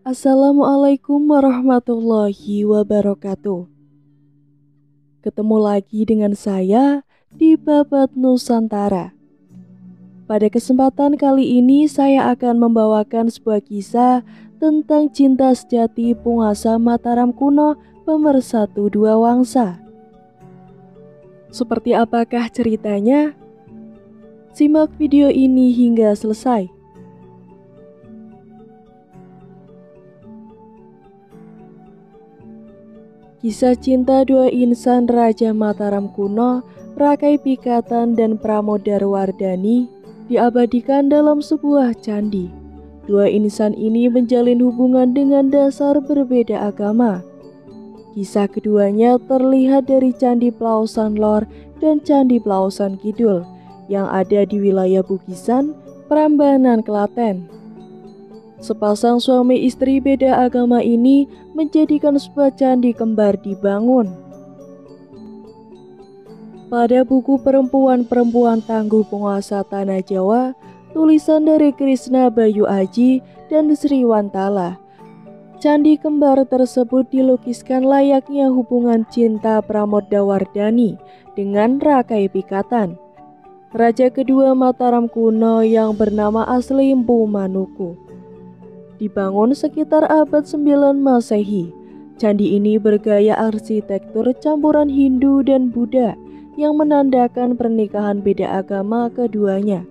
Assalamualaikum warahmatullahi wabarakatuh. Ketemu lagi dengan saya di Babat Nusantara. Pada kesempatan kali ini saya akan membawakan sebuah kisah tentang cinta sejati penguasa Mataram kuno pemersatu dua wangsa. Seperti apakah ceritanya? Simak video ini hingga selesai. Kisah cinta dua insan Raja Mataram kuno, Rakai Pikatan dan Pramodarwardhani, diabadikan dalam sebuah candi. Dua insan ini menjalin hubungan dengan dasar berbeda agama. Kisah keduanya terlihat dari Candi Plaosan Lor dan Candi Plaosan Kidul yang ada di wilayah Bukisan, Prambanan, Klaten. Sepasang suami istri beda agama ini menjadikan sebuah candi kembar dibangun. Pada buku Perempuan-Perempuan Tangguh Penguasa Tanah Jawa, tulisan dari Krishna Bayu Aji dan Sri Wantala, candi kembar tersebut dilukiskan layaknya hubungan cinta Pramodawardhani dengan Rakai Pikatan, raja kedua Mataram kuno yang bernama asli Mpu Manuku. Dibangun sekitar abad 9 Masehi, candi ini bergaya arsitektur campuran Hindu dan Buddha yang menandakan pernikahan beda agama keduanya.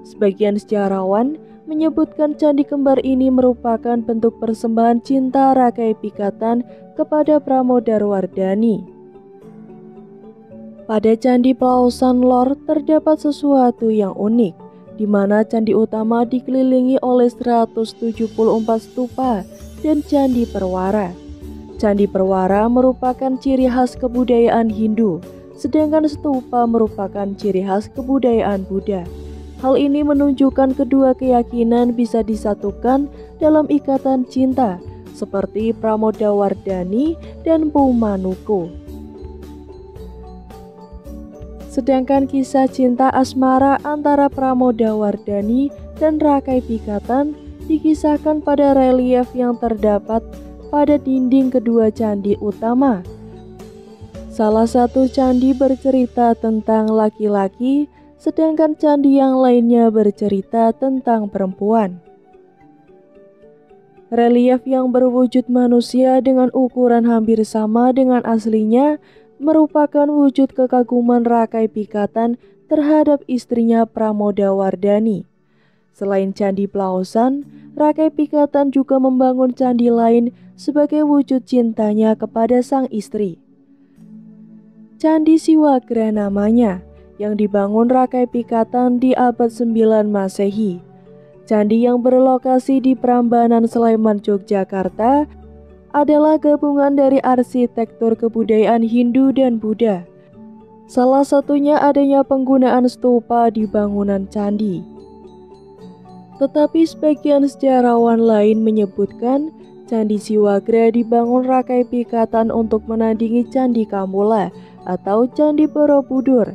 Sebagian sejarawan menyebutkan candi kembar ini merupakan bentuk persembahan cinta Rakai Pikatan kepada Pramodarwardhani. Pada Candi Plaosan Lor terdapat sesuatu yang unik, di mana candi utama dikelilingi oleh 174 stupa dan candi perwara. Candi perwara merupakan ciri khas kebudayaan Hindu, sedangkan stupa merupakan ciri khas kebudayaan Buddha. Hal ini menunjukkan kedua keyakinan bisa disatukan dalam ikatan cinta, seperti Pramodawardhani dan Mpu Manuku. Sedangkan kisah cinta asmara antara Pramodawardhani dan Rakai Pikatan dikisahkan pada relief yang terdapat pada dinding kedua candi utama. Salah satu candi bercerita tentang laki-laki, sedangkan candi yang lainnya bercerita tentang perempuan. Relief yang berwujud manusia dengan ukuran hampir sama dengan aslinya merupakan wujud kekaguman Rakai Pikatan terhadap istrinya Pramodawardhani. Selain Candi Plaosan, Rakai Pikatan juga membangun candi lain sebagai wujud cintanya kepada sang istri. Candi Siwagra namanya, yang dibangun Rakai Pikatan di abad 9 Masehi. Candi yang berlokasi di Prambanan, Sleman, Yogyakarta adalah gabungan dari arsitektur kebudayaan Hindu dan Buddha. Salah satunya adanya penggunaan stupa di bangunan candi. Tetapi sebagian sejarawan lain menyebutkan Candi Siwagra dibangun Rakai Pikatan untuk menandingi Candi Kamula atau Candi Borobudur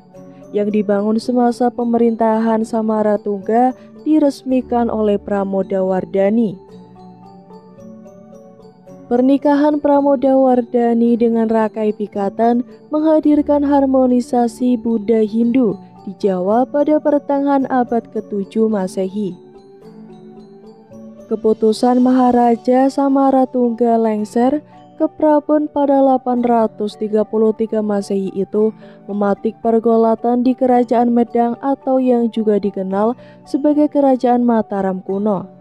yang dibangun semasa pemerintahan Samaratungga diresmikan oleh Pramodawardhani. Pernikahan Pramodawardhani dengan Rakai Pikatan menghadirkan harmonisasi Buddha Hindu di Jawa pada pertengahan abad ke-7 Masehi. Keputusan Maharaja Samaratungga lengser ke Prabon pada 833 Masehi itu mematik pergolatan di Kerajaan Medang atau yang juga dikenal sebagai Kerajaan Mataram kuno.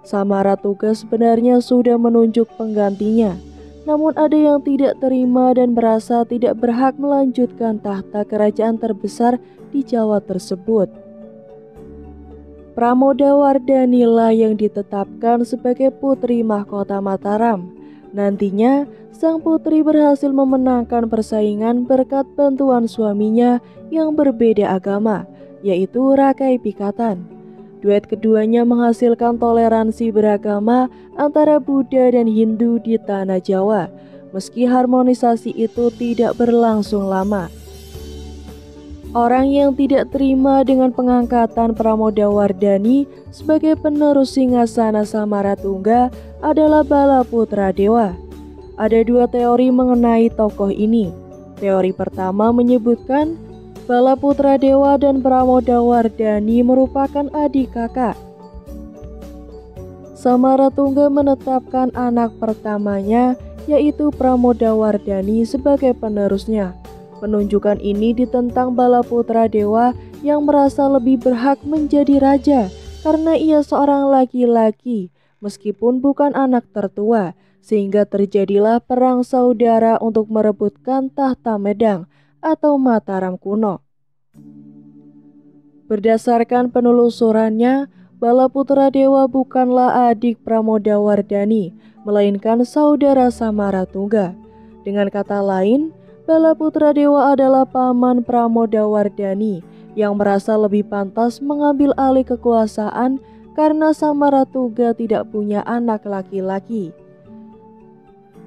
Samaratungga sebenarnya sudah menunjuk penggantinya, namun ada yang tidak terima dan merasa tidak berhak melanjutkan tahta kerajaan terbesar di Jawa tersebut. Pramodawardhani lah yang ditetapkan sebagai putri mahkota Mataram. Nantinya, sang putri berhasil memenangkan persaingan berkat bantuan suaminya yang berbeda agama, yaitu Rakai Pikatan. Duet keduanya menghasilkan toleransi beragama antara Buddha dan Hindu di tanah Jawa, meski harmonisasi itu tidak berlangsung lama. Orang yang tidak terima dengan pengangkatan Pramodawardhani sebagai penerus Singgasana Samaratungga adalah Balaputradewa. Ada dua teori mengenai tokoh ini. Teori pertama menyebutkan Balaputradewa dan Pramodawardhani merupakan adik kakak. Samaratungga menetapkan anak pertamanya, yaitu Pramodawardhani, sebagai penerusnya. Penunjukan ini ditentang Balaputradewa yang merasa lebih berhak menjadi raja karena ia seorang laki-laki meskipun bukan anak tertua, sehingga terjadilah perang saudara untuk merebutkan tahta Medang atau Mataram kuno. Berdasarkan penelusurannya, Balaputradewa bukanlah adik Pramodawardhani, melainkan saudara Samaratungga. Dengan kata lain, Balaputradewa adalah paman Pramodawardhani yang merasa lebih pantas mengambil alih kekuasaan karena Samaratungga tidak punya anak laki-laki.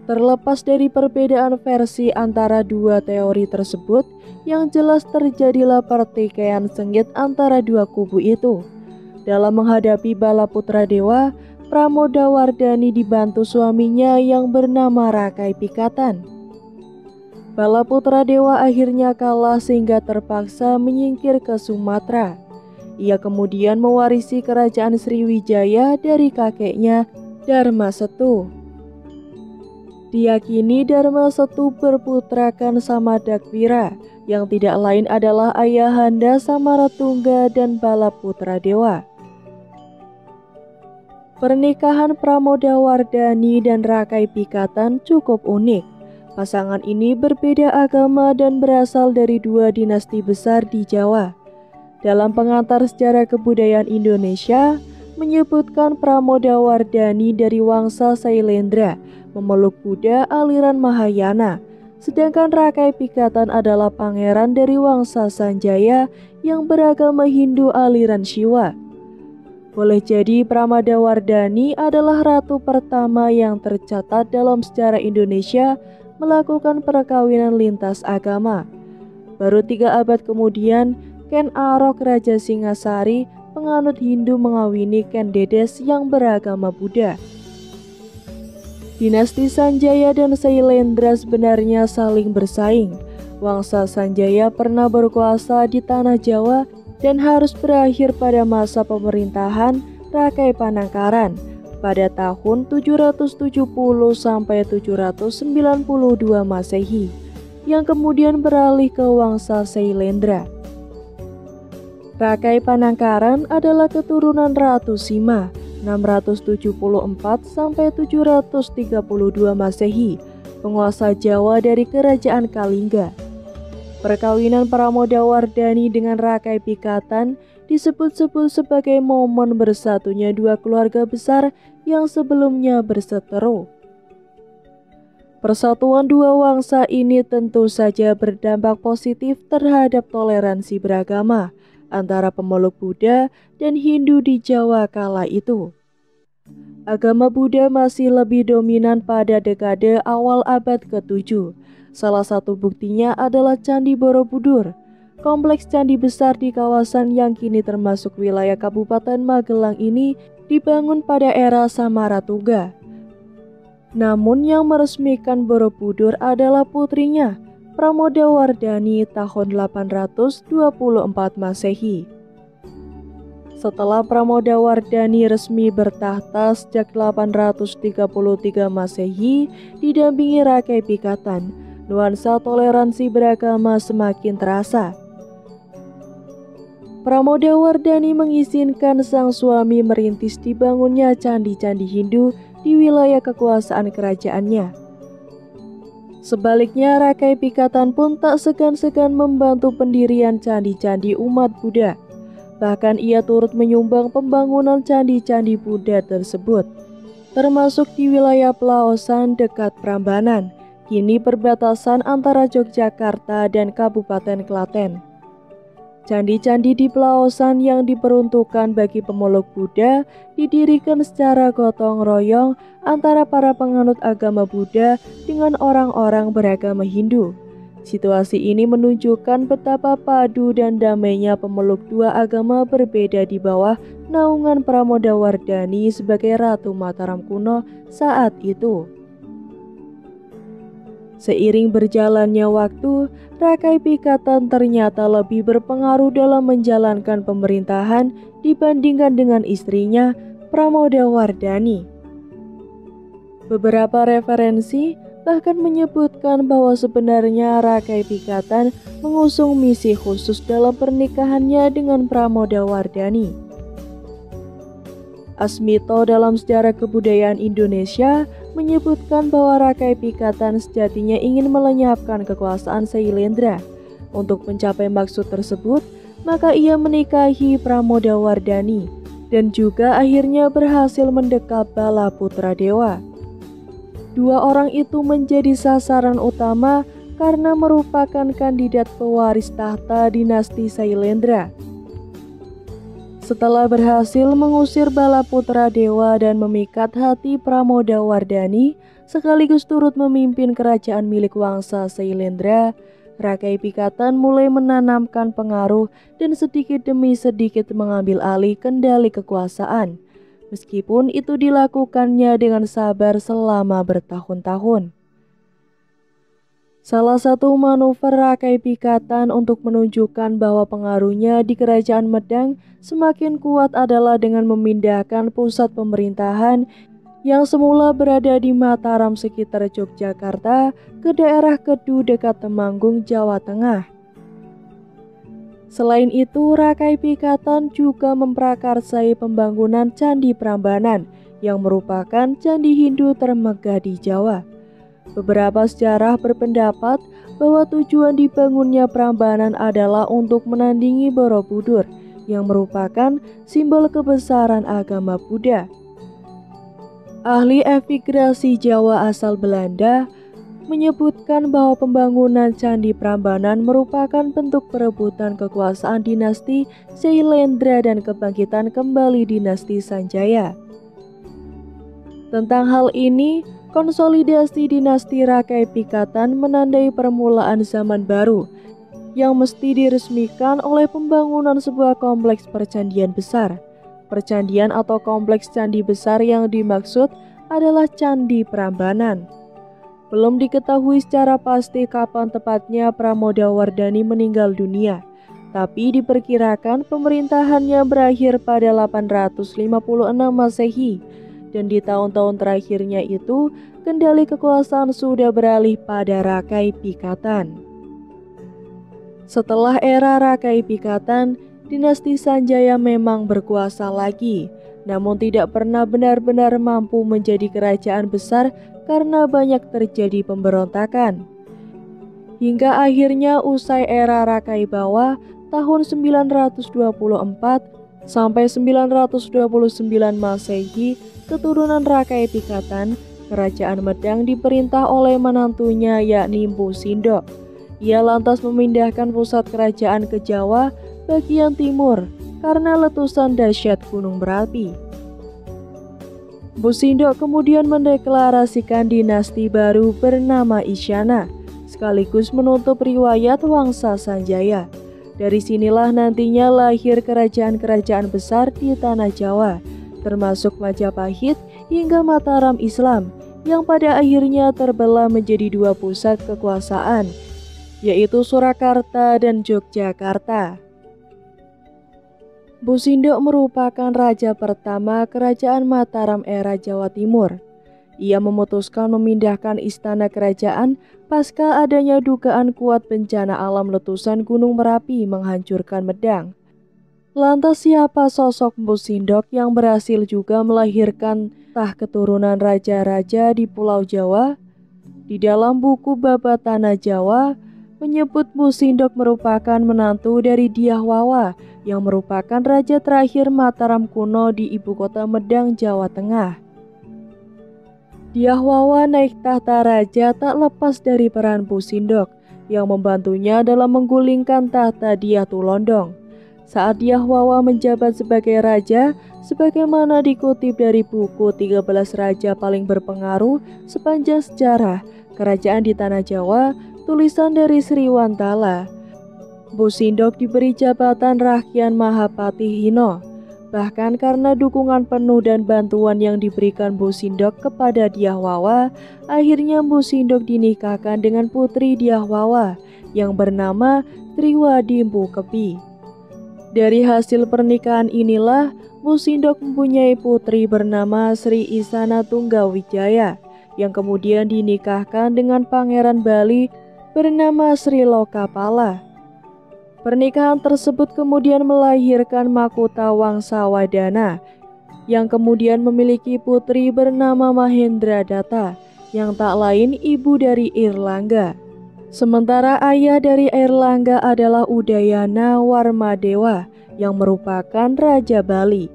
Terlepas dari perbedaan versi antara dua teori tersebut, yang jelas terjadilah pertikaian sengit antara dua kubu itu. Dalam menghadapi Balaputradewa, Pramodawardhani dibantu suaminya yang bernama Rakai Pikatan. Balaputradewa akhirnya kalah sehingga terpaksa menyingkir ke Sumatera. Ia kemudian mewarisi kerajaan Sriwijaya dari kakeknya Dharmasetu. Diyakini Dharmasetu berputrakan Samadagwira, yang tidak lain adalah ayahanda Samaratungga dan Balaputradewa. Pernikahan Pramodawardhani dan Rakai Pikatan cukup unik. Pasangan ini berbeda agama dan berasal dari dua dinasti besar di Jawa. Dalam pengantar sejarah kebudayaan Indonesia, menyebutkan Pramodawardhani dari wangsa Sailendra, memeluk Buddha aliran Mahayana, sedangkan Rakai Pikatan adalah pangeran dari wangsa Sanjaya yang beragama Hindu aliran Shiva. Boleh jadi Pramodawardhani adalah ratu pertama yang tercatat dalam sejarah Indonesia melakukan perkawinan lintas agama. Baru 3 abad kemudian, Ken Arok Raja Singasari, penganut Hindu, mengawini Ken Dedes yang beragama Buddha. Dinasti Sanjaya dan Sailendra sebenarnya saling bersaing. Wangsa Sanjaya pernah berkuasa di tanah Jawa dan harus berakhir pada masa pemerintahan Rakai Panangkaran pada tahun 770 sampai 792 Masehi, yang kemudian beralih ke wangsa Sailendra. Rakai Panangkaran adalah keturunan Ratu Sima 674 sampai 732 Masehi, penguasa Jawa dari Kerajaan Kalingga. Perkawinan Pramodawardhani dengan Rakai Pikatan disebut-sebut sebagai momen bersatunya dua keluarga besar yang sebelumnya berseteru. Persatuan dua wangsa ini tentu saja berdampak positif terhadap toleransi beragama antara pemeluk Buddha dan Hindu di Jawa kala itu. Agama Buddha masih lebih dominan pada dekade awal abad ke-7. Salah satu buktinya adalah Candi Borobudur. Kompleks candi besar di kawasan yang kini termasuk wilayah Kabupaten Magelang ini dibangun pada era Samaratungga. Namun yang meresmikan Borobudur adalah putrinya, Pramodawardhani, tahun 824 Masehi. Setelah Pramodawardhani resmi bertahta sejak 833 Masehi, didampingi Rakai Pikatan, nuansa toleransi beragama semakin terasa. Pramodawardhani mengizinkan sang suami merintis dibangunnya candi-candi Hindu di wilayah kekuasaan kerajaannya. Sebaliknya, Rakai Pikatan pun tak segan-segan membantu pendirian candi-candi umat Buddha. Bahkan ia turut menyumbang pembangunan candi-candi Buddha tersebut, termasuk di wilayah Pelaosan dekat Prambanan, kini perbatasan antara Yogyakarta dan Kabupaten Klaten. Candi-candi di Pelaosan yang diperuntukkan bagi pemeluk Buddha didirikan secara gotong royong antara para penganut agama Buddha dengan orang-orang beragama Hindu. Situasi ini menunjukkan betapa padu dan damainya pemeluk dua agama berbeda di bawah naungan Pramodawardhani sebagai Ratu Mataram kuno saat itu. Seiring berjalannya waktu, Rakai Pikatan ternyata lebih berpengaruh dalam menjalankan pemerintahan dibandingkan dengan istrinya, Pramodawardhani. Beberapa referensi bahkan menyebutkan bahwa sebenarnya Rakai Pikatan mengusung misi khusus dalam pernikahannya dengan Pramodawardhani. Asmito dalam sejarah kebudayaan Indonesia menyebutkan bahwa Rakai Pikatan sejatinya ingin melenyapkan kekuasaan Sailendra. Untuk mencapai maksud tersebut, maka ia menikahi Pramodawardhani dan juga akhirnya berhasil mendekap Bala Putra Dewa. Dua orang itu menjadi sasaran utama karena merupakan kandidat pewaris tahta dinasti Sailendra. Setelah berhasil mengusir Bala Putra Dewa dan memikat hati Pramodawardhani, sekaligus turut memimpin kerajaan milik Wangsa Sailendra, Rakai Pikatan mulai menanamkan pengaruh dan sedikit demi sedikit mengambil alih kendali kekuasaan. Meskipun itu dilakukannya dengan sabar selama bertahun-tahun. Salah satu manuver Rakai Pikatan untuk menunjukkan bahwa pengaruhnya di Kerajaan Medang semakin kuat adalah dengan memindahkan pusat pemerintahan yang semula berada di Mataram sekitar Yogyakarta ke daerah Kedu dekat Temanggung, Jawa Tengah. Selain itu, Rakai Pikatan juga memprakarsai pembangunan Candi Prambanan yang merupakan candi Hindu termegah di Jawa. Beberapa sejarah berpendapat bahwa tujuan dibangunnya Prambanan adalah untuk menandingi Borobudur yang merupakan simbol kebesaran agama Buddha. Ahli epigrasi Jawa asal Belanda menyebutkan bahwa pembangunan Candi Prambanan merupakan bentuk perebutan kekuasaan dinasti Sailendra dan kebangkitan kembali dinasti Sanjaya. Tentang hal ini, konsolidasi dinasti Rakai Pikatan menandai permulaan zaman baru yang mesti diresmikan oleh pembangunan sebuah kompleks percandian besar. Percandian atau kompleks candi besar yang dimaksud adalah Candi Prambanan. Belum diketahui secara pasti kapan tepatnya Pramodawardhani meninggal dunia, tapi diperkirakan pemerintahannya berakhir pada 856 Masehi, dan di tahun-tahun terakhirnya itu kendali kekuasaan sudah beralih pada Rakai Pikatan. Setelah era Rakai Pikatan, dinasti Sanjaya memang berkuasa lagi, namun tidak pernah benar-benar mampu menjadi kerajaan besar karena banyak terjadi pemberontakan. Hingga akhirnya usai era Rakai Bawah tahun 924 sampai 929 Masehi, keturunan Rakai Pikatan, kerajaan Medang diperintah oleh menantunya yakni Mpu Sindok. Ia lantas memindahkan pusat kerajaan ke Jawa bagian timur karena letusan dahsyat gunung berapi. Mpu Sindok kemudian mendeklarasikan dinasti baru bernama Isyana, sekaligus menutup riwayat Wangsa Sanjaya. Dari sinilah nantinya lahir kerajaan-kerajaan besar di tanah Jawa, termasuk Majapahit hingga Mataram Islam, yang pada akhirnya terbelah menjadi dua pusat kekuasaan, yaitu Surakarta dan Yogyakarta. Mpu Sindok merupakan raja pertama kerajaan Mataram era Jawa Timur. Ia memutuskan memindahkan istana kerajaan pasca adanya dugaan kuat bencana alam letusan Gunung Merapi menghancurkan Medang. Lantas siapa sosok Mpu Sindok yang berhasil juga melahirkan keturunan raja-raja di Pulau Jawa? Di dalam buku Babat Tanah Jawa menyebut Mpu Sindok merupakan menantu dari Dyah Wawa yang merupakan raja terakhir Mataram kuno di ibu kota Medang, Jawa Tengah. Dyah Wawa naik tahta raja tak lepas dari peran Mpu Sindok yang membantunya dalam menggulingkan tahta Dyah Tulondong. Saat Dyah Wawa menjabat sebagai raja, sebagaimana dikutip dari buku 13 raja paling berpengaruh sepanjang sejarah kerajaan di Tanah Jawa, tulisan dari Sri Wantala. Bu Sindok diberi jabatan Rakyan Mahapati Hino. Bahkan karena dukungan penuh dan bantuan yang diberikan Bu Sindok kepada Dyahwawa, akhirnya Bu Sindok dinikahkan dengan putri Dyahwawa yang bernama Triwadi Mpu Kepi. Dari hasil pernikahan inilah Bu Sindok mempunyai putri bernama Sri Isana Tunggawijaya yang kemudian dinikahkan dengan Pangeran Bali bernama Sri Lokapala. Pernikahan tersebut kemudian melahirkan Makutha Wangsawadana yang kemudian memiliki putri bernama Mahendradatta yang tak lain ibu dari Airlangga. Sementara ayah dari Airlangga adalah Udayana Warmadewa yang merupakan Raja Bali,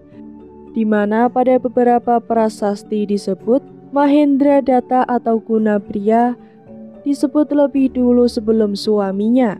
di mana pada beberapa prasasti disebut Mahendradatta atau Gunapriya disebut lebih dulu sebelum suaminya.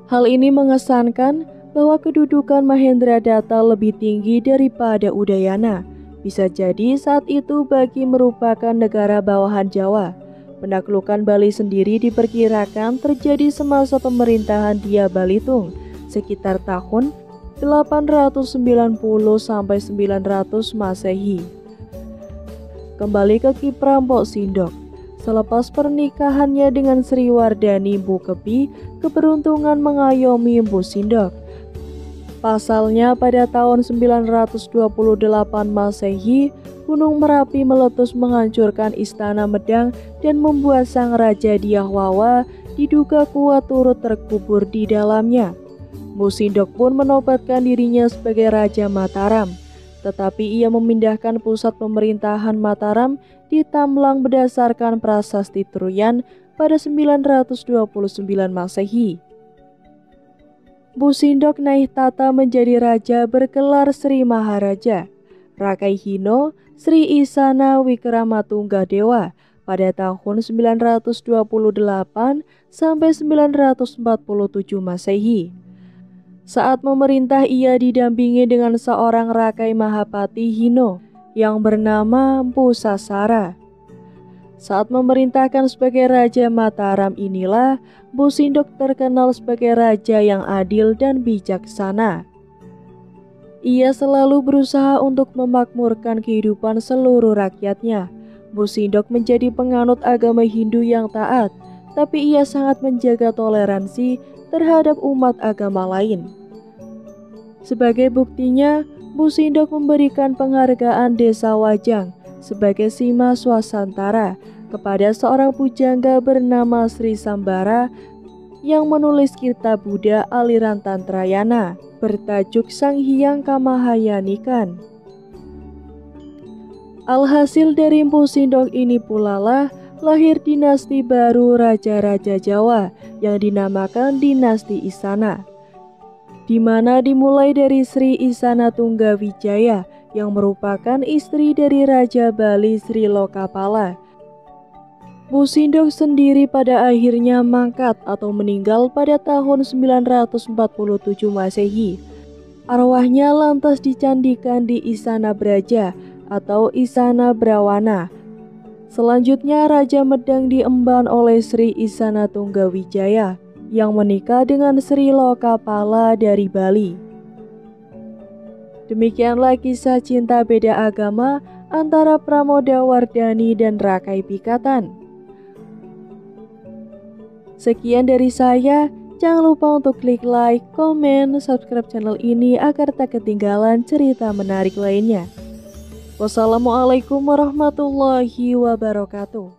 Hal ini mengesankan bahwa kedudukan Mahendradatta lebih tinggi daripada Udayana. Bisa jadi saat itu Bagi merupakan negara bawahan Jawa. Penaklukan Bali sendiri diperkirakan terjadi semasa pemerintahan Dyah Balitung sekitar tahun 890 sampai 900 Masehi. Kembali ke kiprah Mpok Sindok. Selepas pernikahannya dengan Sri Wardani Mpu Kepi, keberuntungan mengayomi Mpu Sindok. Pasalnya pada tahun 928 Masehi, Gunung Merapi meletus menghancurkan Istana Medang dan membuat sang Raja Dyahwawa diduga kuat turut terkubur di dalamnya. Mpu Sindok pun menobatkan dirinya sebagai Raja Mataram, tetapi ia memindahkan pusat pemerintahan Mataram di Tamlang berdasarkan prasasti Truyan pada 929 Masehi. Mpu Sindok naik tata menjadi raja bergelar Sri Maharaja Rakai Hino Sri Isana Wikramatunggadewa pada tahun 928 sampai 947 Masehi. Saat memerintah ia didampingi dengan seorang Rakai Mahapati Hino yang bernama Mpu Sasara. Saat memerintahkan sebagai Raja Mataram inilah Mpu Sindok terkenal sebagai raja yang adil dan bijaksana. Ia selalu berusaha untuk memakmurkan kehidupan seluruh rakyatnya. Mpu Sindok menjadi penganut agama Hindu yang taat, tapi ia sangat menjaga toleransi terhadap umat agama lain. Sebagai buktinya, Mpu Sindok memberikan penghargaan Desa Wajang sebagai Sima Swasantara kepada seorang pujangga bernama Sri Sambara yang menulis kitab Buddha aliran Tantrayana bertajuk Sang Hyang Kamahayanikan. Alhasil dari Mpu Sindok ini pula lah lahir dinasti baru Raja-Raja Jawa yang dinamakan dinasti Isana, di mana dimulai dari Sri Isana Tunggawijaya yang merupakan istri dari Raja Bali Sri Lokapala. Mpu Sindok sendiri pada akhirnya mangkat atau meninggal pada tahun 947 Masehi. Arwahnya lantas dicandikan di Isana Braja atau Isana Brawana. Selanjutnya Raja Medang diemban oleh Sri Isana Tunggawijaya yang menikah dengan Sri Lokapala dari Bali. Demikianlah kisah cinta beda agama antara Pramodawardhani dan Rakai Pikatan. Sekian dari saya, jangan lupa untuk klik like, komen, subscribe channel ini agar tak ketinggalan cerita menarik lainnya. Wassalamualaikum warahmatullahi wabarakatuh.